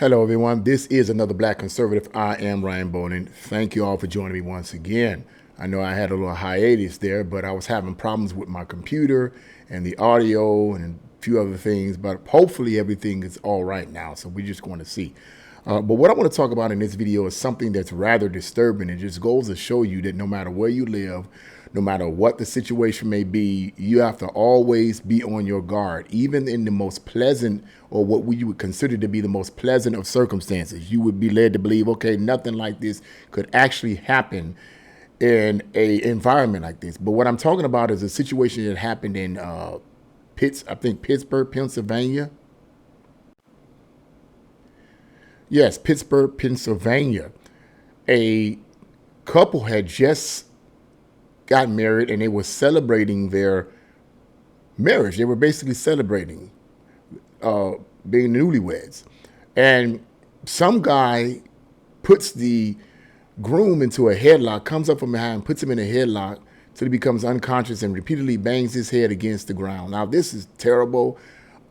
Hello, everyone. This is another Black Conservative. I am Ryan Bonin. Thank you all for joining me once again. I know I had a little hiatus there, but I was having problems with my computer and the audio and a few other things, but hopefully everything is all right now, so we're just going to see. But what I want to talk about in this video is something that's rather disturbing. It just goes to show you that no matter where you live, no matter what the situation may be, you have to always be on your guard, even in the most pleasant or what we would consider to be the most pleasant of circumstances. You would be led to believe, okay, nothing like this could actually happen in a environment like this. But what I'm talking about is a situation that happened in Pittsburgh, Pennsylvania. Yes, Pittsburgh, Pennsylvania. A couple had just got married and they were celebrating their marriage. They were basically celebrating being newlyweds. And some guy puts the groom into a headlock, comes up from behind, puts him in a headlock till he becomes unconscious and repeatedly bangs his head against the ground. Now, this is terrible,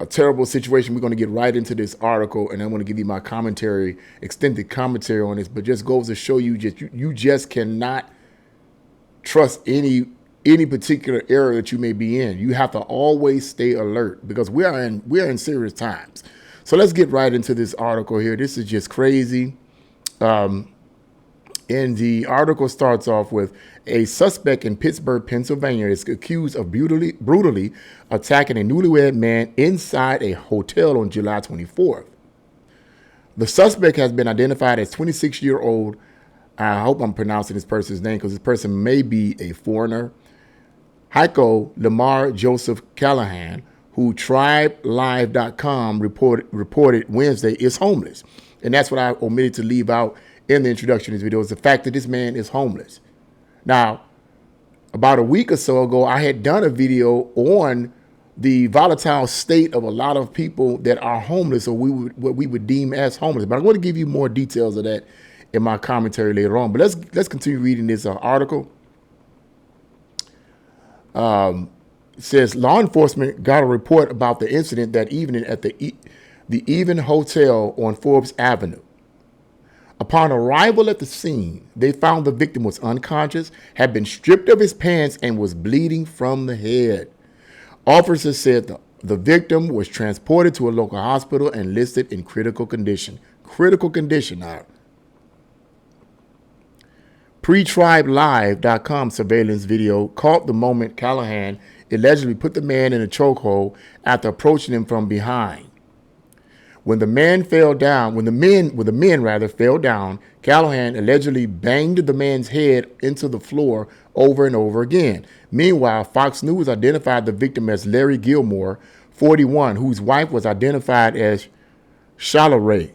a terrible situation. We're going to get right into this article, and I'm going to give you my commentary, extended commentary on this, but just goes to show you you just cannot trust any particular area that you may be in. You have to always stay alert because we are in serious times. So let's get right into this article here. This is just crazy. And the article starts off with a suspect in Pittsburgh, Pennsylvania is accused of brutally attacking a newlywed man inside a hotel on July 24th. The suspect has been identified as 26-year-old. I hope I'm pronouncing this person's name because this person may be a foreigner. Heiko Lamar Joseph Callahan, who TribeLive.com reported Wednesday is homeless. And that's what I omitted to leave out in the introduction of this video, is the fact that this man is homeless. Now, about a week or so ago, I had done a video on the volatile state of a lot of people that are homeless, or what we would deem as homeless. But I'm going to give you more details of that in my commentary later on. But let's continue reading this article. It says law enforcement got a report about the incident that evening at the Even Hotel on Forbes Avenue. Upon arrival at the scene, they found the victim was unconscious, had been stripped of his pants, and was bleeding from the head. Officers said the victim was transported to a local hospital and listed in critical condition. Critical condition now. Pre-TribeLive.com surveillance video caught the moment Callahan allegedly put the man in a chokehold after approaching him from behind. When the men fell down, Callahan allegedly banged the man's head into the floor over and over again. Meanwhile, Fox News identified the victim as Larry Gilmore, 41, whose wife was identified as Shalare,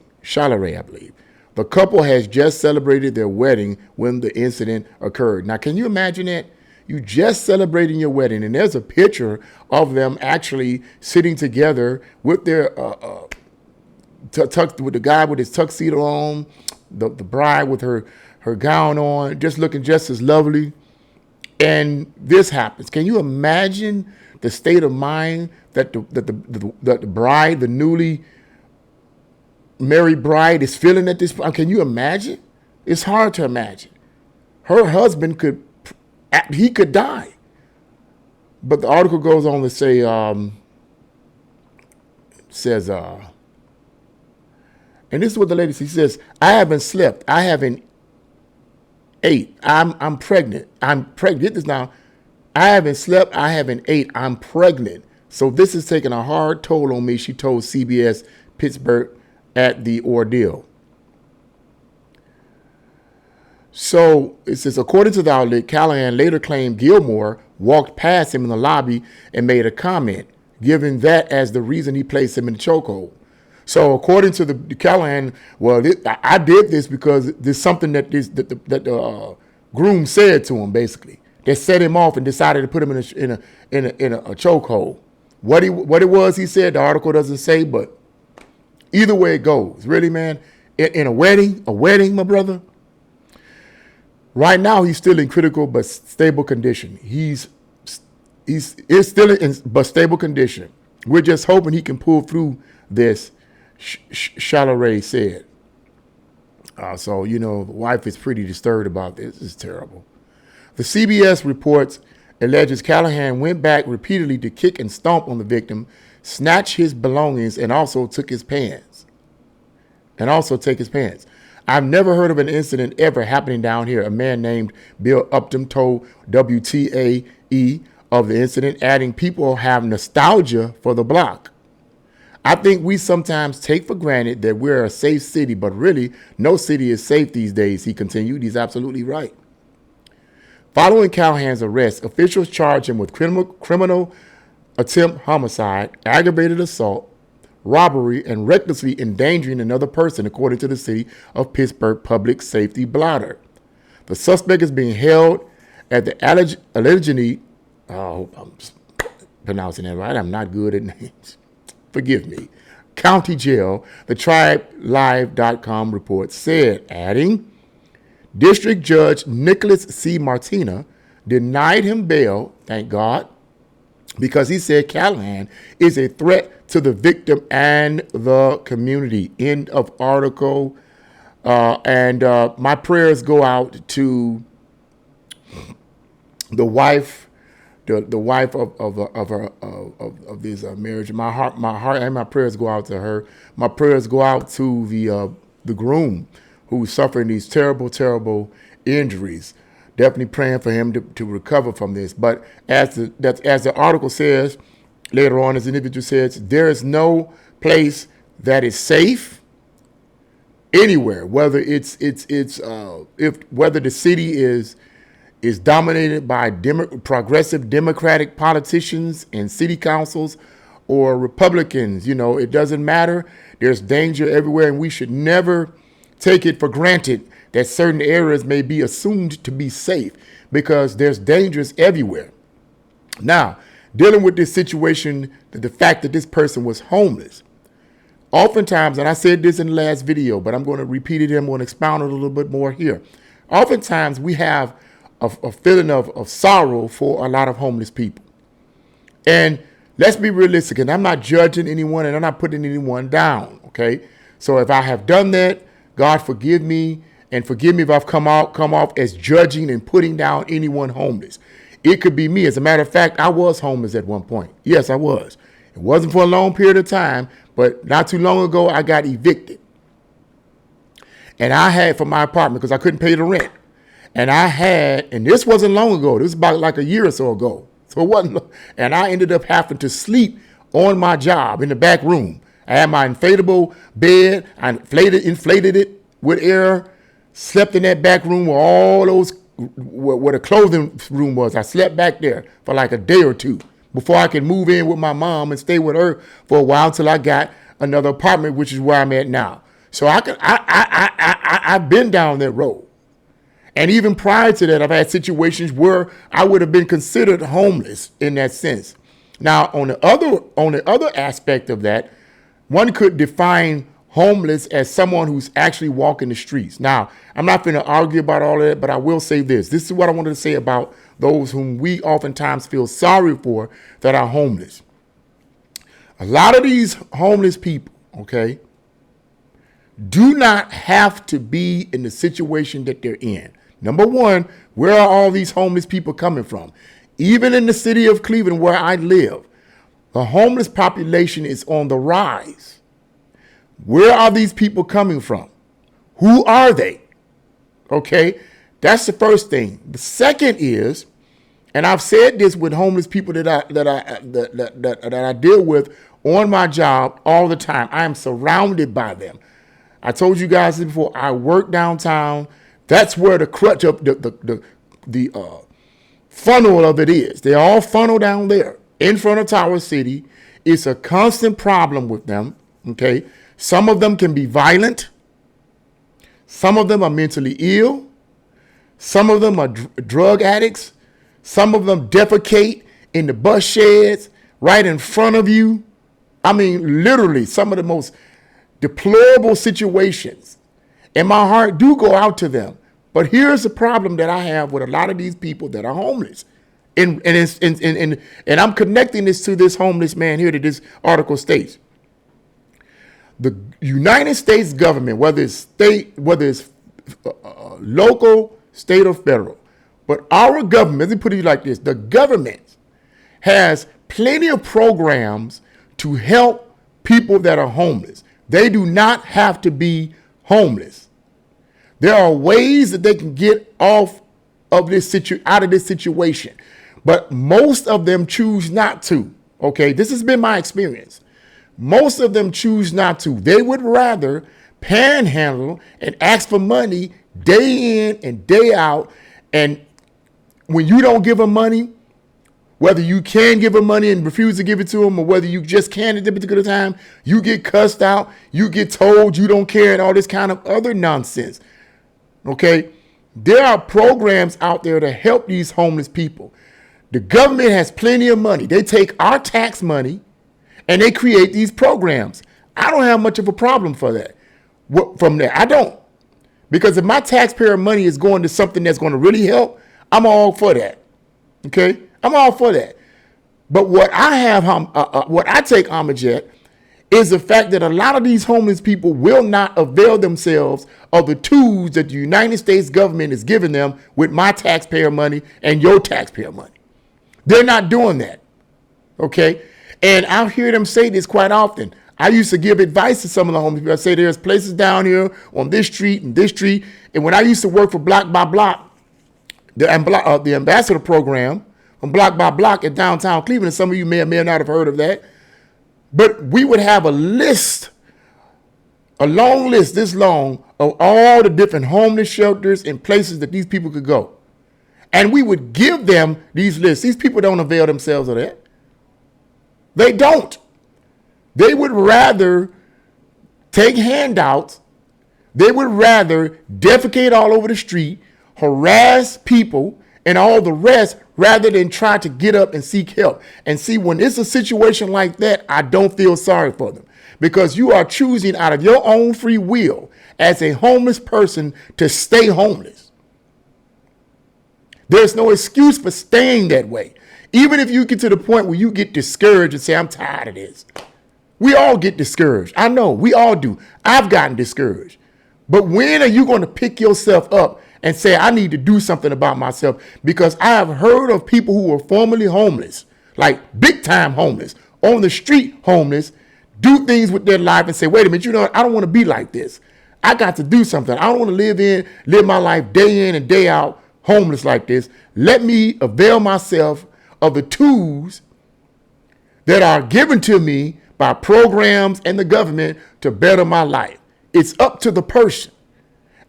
I believe. The couple has just celebrated their wedding when the incident occurred. Now, can you imagine that? You just celebrating your wedding, and there's a picture of them actually sitting together with their with the guy with his tuxedo on, the bride with her gown on, just looking just as lovely. And this happens. Can you imagine the state of mind that the bride, the newly married bride, is feeling at this point? Can you imagine? It's hard to imagine. Her husband could die. But the article goes on to say, and this is what the lady says. She says, I haven't slept. I haven't ate. I'm pregnant. I'm pregnant. Get this now. I haven't slept. I haven't ate. I'm pregnant. So this is taking a hard toll on me, she told CBS Pittsburgh at the ordeal. So it says, according to the outlet, Callahan later claimed Gilmore walked past him in the lobby and made a comment, giving that as the reason he placed him in the chokehold. So according to the Callahan, I did this because there's something that the groom said to him, basically, that set him off and decided to put him in a chokehold. What it was, he said, the article doesn't say, but either way it goes, really, man. In a wedding, my brother. Right now, he's still in critical but stable condition. He's still in but stable condition. We're just hoping he can pull through this, Chalaret said. So, the wife is pretty disturbed about this. It's terrible. The CBS reports alleges Callahan went back repeatedly to kick and stomp on the victim, snatch his belongings, and also take his pants. I've never heard of an incident ever happening down here. A man named Bill Upton told WTAE of the incident, adding, people have nostalgia for the block. I think we sometimes take for granted that we're a safe city, but really, no city is safe these days, he continued. He's absolutely right. Following Callahan's arrest, officials charged him with criminal attempt homicide, aggravated assault, robbery, and recklessly endangering another person, according to the City of Pittsburgh Public Safety Blotter. The suspect is being held at the Allegheny, I'm pronouncing that right, I'm not good at names. Forgive me. County Jail, the TribeLive.com report said, adding, District Judge Nicholas C. Martina denied him bail, thank God, because he said Callahan is a threat to the victim and the community. End of article. And my prayers go out to the wife. The wife of this marriage. My heart and my prayers go out to her. My prayers go out to the groom who's suffering these terrible, terrible injuries. Definitely praying for him to recover from this. But as the article says later on, as the individual says, there is no place that is safe anywhere. Whether whether the city is dominated by progressive Democratic politicians and city councils or Republicans. It doesn't matter. There's danger everywhere, and we should never take it for granted that certain areas may be assumed to be safe, because there's dangers everywhere. Now, dealing with this situation, the fact that this person was homeless, oftentimes, and I said this in the last video, but I'm going to repeat it and I'm going to expound it a little bit more here. Oftentimes, we have a feeling of sorrow for a lot of homeless people. And let's be realistic, and I'm not judging anyone and I'm not putting anyone down, okay? So if I have done that, God forgive me, and forgive me if I've come off as judging and putting down anyone homeless. It could be me. As a matter of fact, I was homeless at one point. Yes, I was. It wasn't for a long period of time, but not too long ago, I got evicted. And I had from my apartment because I couldn't pay the rent. And this wasn't long ago. This was about like a year or so ago. So it wasn't, and I ended up having to sleep on my job in the back room. I had my inflatable bed. I inflated it with air, slept in that back room where the clothing room was. I slept back there for like a day or two before I could move in with my mom and stay with her for a while until I got another apartment, which is where I'm at now. So I've been down that road. And even prior to that, I've had situations where I would have been considered homeless in that sense. Now, on the other aspect of that, one could define homeless as someone who's actually walking the streets. Now, I'm not going to argue about all of that, but I will say this. This is what I wanted to say about those whom we oftentimes feel sorry for that are homeless. A lot of these homeless people, okay, do not have to be in the situation that they're in. Number one, where are all these homeless people coming from? Even in the city of Cleveland, where I live, the homeless population is on the rise. Where are these people coming from? Who are they? Okay, that's the first thing. The second is, and I've said this with homeless people that I deal with on my job all the time. I am surrounded by them. I told you guys this before. I work downtown. That's where the crutch of the funnel of it is. They all funnel down there in front of Tower City. It's a constant problem with them. Okay, some of them can be violent. Some of them are mentally ill. Some of them are drug addicts. Some of them defecate in the bus sheds right in front of you. I mean, literally, some of the most deplorable situations. And my heart do go out to them. But here's the problem that I have with a lot of these people that are homeless. And I'm connecting this to this homeless man here that this article states. The United States government, whether it's state, whether it's local, state, or federal, but our government, let me put it like this, the government has plenty of programs to help people that are homeless. They do not have to be homeless. There are ways that they can get off of this out of this situation, but most of them choose not to. Okay, this has been my experience. Most of them choose not to. They would rather panhandle and ask for money day in and day out. And when you don't give them money, whether you can give them money and refuse to give it to them, or whether you just can't at the particular time, you get cussed out, you get told you don't care, and all this kind of other nonsense. Okay? There are programs out there to help these homeless people. The government has plenty of money. They take our tax money and they create these programs. I don't have much of a problem for that. From that, I don't. Because if my taxpayer money is going to something that's going to really help, I'm all for that. Okay? I'm all for that. But what I take homage at is the fact that a lot of these homeless people will not avail themselves of the tools that the United States government is giving them with my taxpayer money and your taxpayer money. They're not doing that. Okay? And I hear them say this quite often. I used to give advice to some of the homeless people. I say there's places down here on this street and this street. And when I used to work for Block by Block, the ambassador program from Block by Block at downtown Cleveland, some of you may or may not have heard of that. But we would have a list, a long list this long of all the different homeless shelters and places that these people could go. And we would give them these lists. These people don't avail themselves of that. They don't. They would rather take handouts. They would rather defecate all over the street, harass people, and all the rest, rather than try to get up and seek help. And see, when it's a situation like that, I don't feel sorry for them, because you are choosing out of your own free will as a homeless person to stay homeless. There's no excuse for staying that way. Even if you get to the point where you get discouraged and say, I'm tired of this. We all get discouraged. I know, we all do. I've gotten discouraged. But when are you going to pick yourself up and say, I need to do something about myself? Because I have heard of people who were formerly homeless, like big time homeless, on the street homeless, do things with their life and say, wait a minute, you know what? I don't want to be like this. I got to do something. I don't want to live my life day in and day out homeless like this. Let me avail myself of the tools that are given to me by programs and the government to better my life. It's up to the person.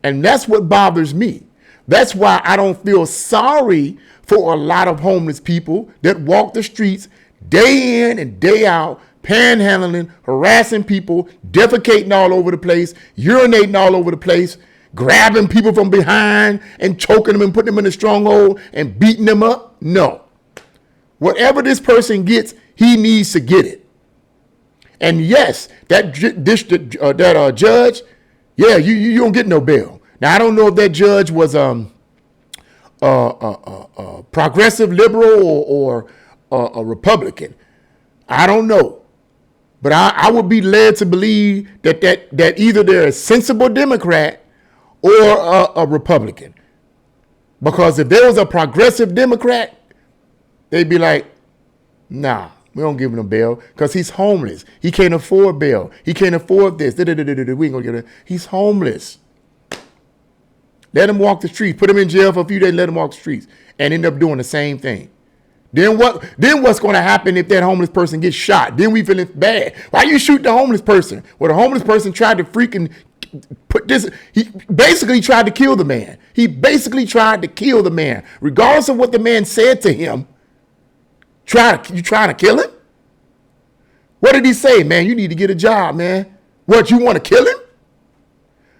And that's what bothers me. That's why I don't feel sorry for a lot of homeless people that walk the streets day in and day out, panhandling, harassing people, defecating all over the place, urinating all over the place, grabbing people from behind and choking them and putting them in a stronghold and beating them up. No. Whatever this person gets, he needs to get it. And yes, that judge, yeah, you don't get no bail. Now, I don't know if that judge was progressive liberal or a Republican. I don't know. But I would be led to believe that either they're a sensible Democrat or a Republican. Because if there was a progressive Democrat, they'd be like, nah, we don't give him a bail because he's homeless. He can't afford bail. He can't afford this. We ain't gonna get it. He's homeless. Let him walk the streets. Put him in jail for a few days. Let him walk the streets and end up doing the same thing. Then what's going to happen if that homeless person gets shot? Then we feeling bad. Why you shoot the homeless person? Well, the homeless person tried to freaking put this. He basically tried to kill the man. He basically tried to kill the man, regardless of what the man said to him. You trying to kill him? What did he say, man? You need to get a job, man. What, you want to kill him?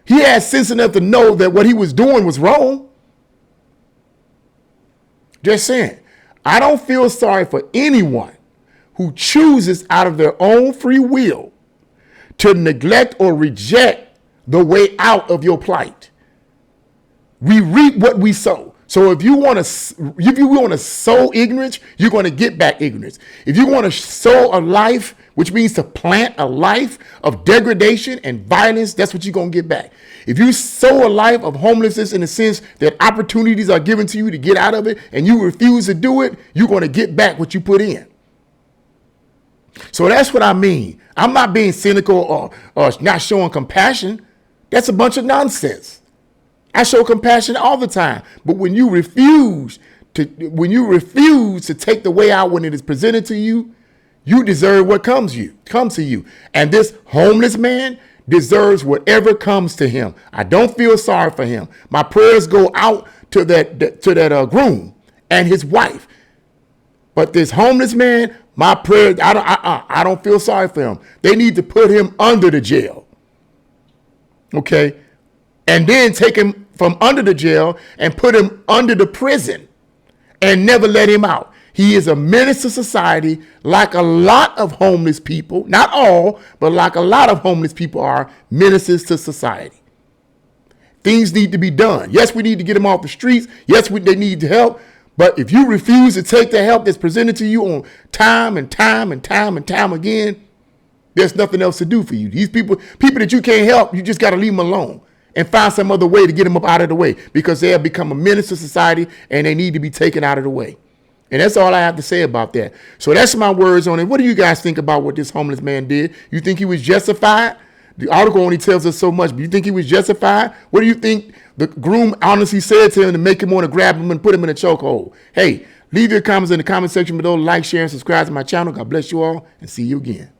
He had sense enough to know that what he was doing was wrong. Just saying. I don't feel sorry for anyone who chooses out of their own free will to neglect or reject the way out of your plight. We reap what we sow. So if you want to sow ignorance, you're going to get back ignorance. If you want to sow a life, which means to plant a life of degradation and violence, that's what you're going to get back. If you sow a life of homelessness in the sense that opportunities are given to you to get out of it and you refuse to do it, you're going to get back what you put in. So that's what I mean. I'm not being cynical or not showing compassion. That's a bunch of nonsense. I show compassion all the time. But when you refuse to take the way out when it is presented to you, you deserve what comes to you. And this homeless man deserves whatever comes to him. I don't feel sorry for him. My prayers go out to that groom and his wife. But this homeless man, my prayer, I don't feel sorry for him. They need to put him under the jail. Okay? And then take him from under the jail and put him under the prison and never let him out. He is a menace to society, like a lot of homeless people, not all, but like a lot of homeless people are menaces to society. Things need to be done. Yes, we need to get them off the streets. Yes, they need help. But if you refuse to take the help that's presented to you on time and time again, there's nothing else to do for you. These people that you can't help, you just got to leave them alone and find some other way to get them up out of the way, because they have become a menace to society and they need to be taken out of the way. And that's all I have to say about that. So that's my words on it. What do you guys think about what this homeless man did? You think he was justified? The article only tells us so much, but you think he was justified? What do you think the groom honestly said to him to make him want to grab him and put him in a chokehold? Hey, leave your comments in the comment section below. Like, share, and subscribe to my channel. God bless you all, and see you again.